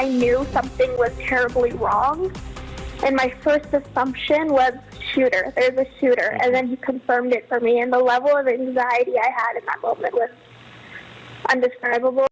I knew something was terribly wrong. And my first assumption was shooter. There's a shooter. And then he confirmed it for me. And the level of anxiety I had in that moment was undescribable.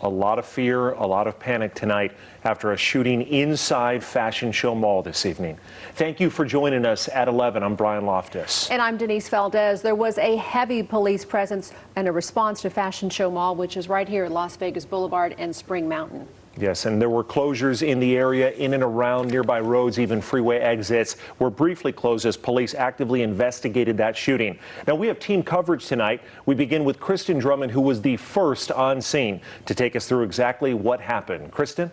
A lot of fear, a lot of panic tonight after a shooting inside Fashion Show Mall this evening. Thank you for joining us at 11. I'm Brian Loftus. And I'm Denise Valdez. There was a heavy police presence and a response to Fashion Show Mall, which is right here at Las Vegas Boulevard and Spring Mountain. Yes, and there were closures in the area, in and around nearby roads, even freeway exits were briefly closed as police actively investigated that shooting. Now, we have team coverage tonight. We begin with Kristen Drummond, who was the first on scene to take us through exactly what happened. Kristen?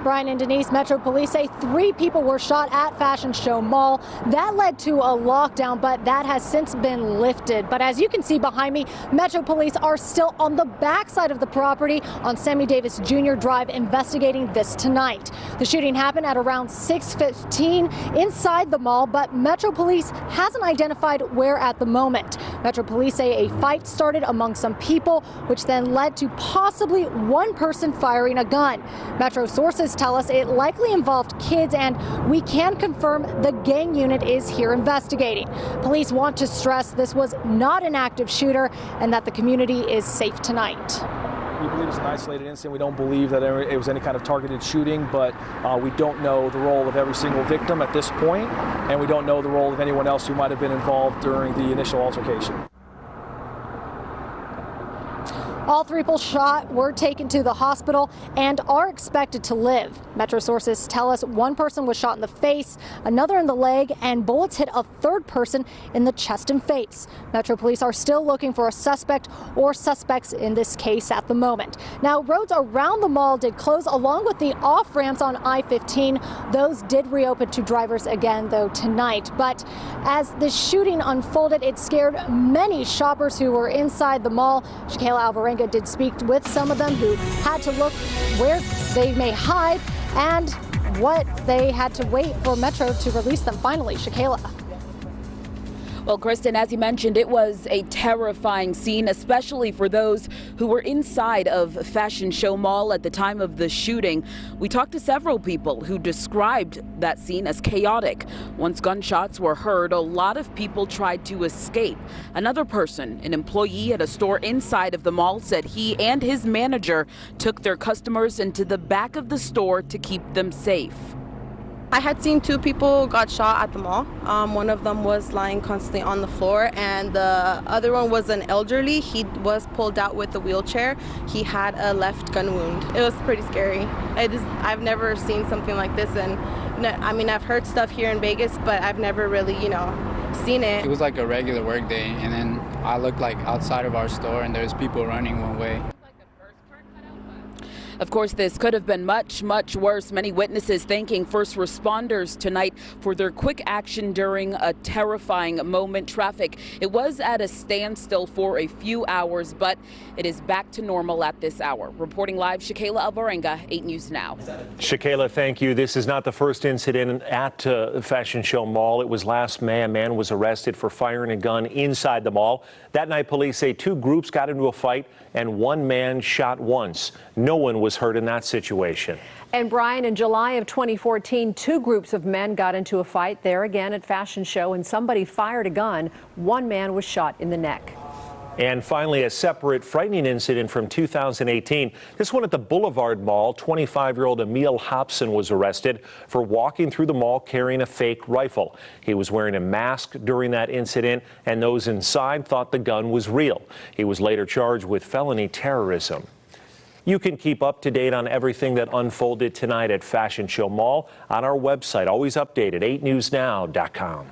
Brian and Denise, Metro Police say 3 people were shot at Fashion Show Mall. That led to a lockdown, but that has since been lifted. But as you can see behind me, Metro Police are still on the backside of the property on Sammy Davis Jr. Drive investigating this tonight. The shooting happened at around 6:15 inside the mall, but Metro Police hasn't identified where at the moment. Metro Police say a fight started among some people, which then led to possibly one person firing a gun. Metro sources tell us it likely involved kids, and we can confirm the gang unit is here investigating. Police want to stress this was not an active shooter and that the community is safe tonight. We believe it's an isolated incident. We don't believe that it was any kind of targeted shooting, but we don't know the role of every single victim at this point, and we don't know the role of anyone else who might have been involved during the initial altercation. All 3 people shot were taken to the hospital and are expected to live. Metro sources tell us one person was shot in the face, another in the leg, and bullets hit a 3rd person in the chest and face. Metro Police are still looking for a suspect or suspects in this case at the moment. Now, roads around the mall did close along with the off ramps on I-15. Those did reopen to drivers again, though, tonight. But as the shooting unfolded, it scared many shoppers who were inside the mall. Shakayla Alvarenga did speak with some of them who had to look where they may hide and what they had to wait for Metro to release them finally. Shakayla. Well, Kristen, as you mentioned, it was a terrifying scene, especially for those who were inside of Fashion Show Mall at the time of the shooting. We talked to several people who described that scene as chaotic. Once gunshots were heard, a lot of people tried to escape. Another person, an employee at a store inside of the mall, said he and his manager took their customers into the back of the store to keep them safe. I had seen 2 people got shot at the mall. One of them was lying constantly on the floor, and the other one was an elderly. He was pulled out with a wheelchair. He had a left gun wound. It was pretty scary. I've never seen something like this, and I mean, I've heard stuff here in Vegas, but I've never really, seen it. It was like a regular work day, and then I looked like outside of our store, and there's people running one way. Of course, this could have been much, much worse. Many witnesses thanking first responders tonight for their quick action during a terrifying moment. Traffic, it was at a standstill for a few hours, but it is back to normal at this hour. Reporting live, Shakayla Alvarenga, 8 News Now. Shakayla, thank you. This is not the first incident at Fashion Show Mall. It was last May. A man was arrested for firing a gun inside the mall. That night, police say 2 groups got into a fight and 1 man shot once. No one was hurt in that situation. And Brian, in July of 2014, 2 groups of men got into a fight there again at Fashion Show, and somebody fired a gun. 1 man was shot in the neck. And finally, a separate frightening incident from 2018. This one at the Boulevard Mall. 25-year-old Emil Hobson was arrested for walking through the mall carrying a fake rifle. He was wearing a mask during that incident, and those inside thought the gun was real. He was later charged with felony terrorism. You can keep up to date on everything that unfolded tonight at Fashion Show Mall on our website, always updated, 8newsnow.com.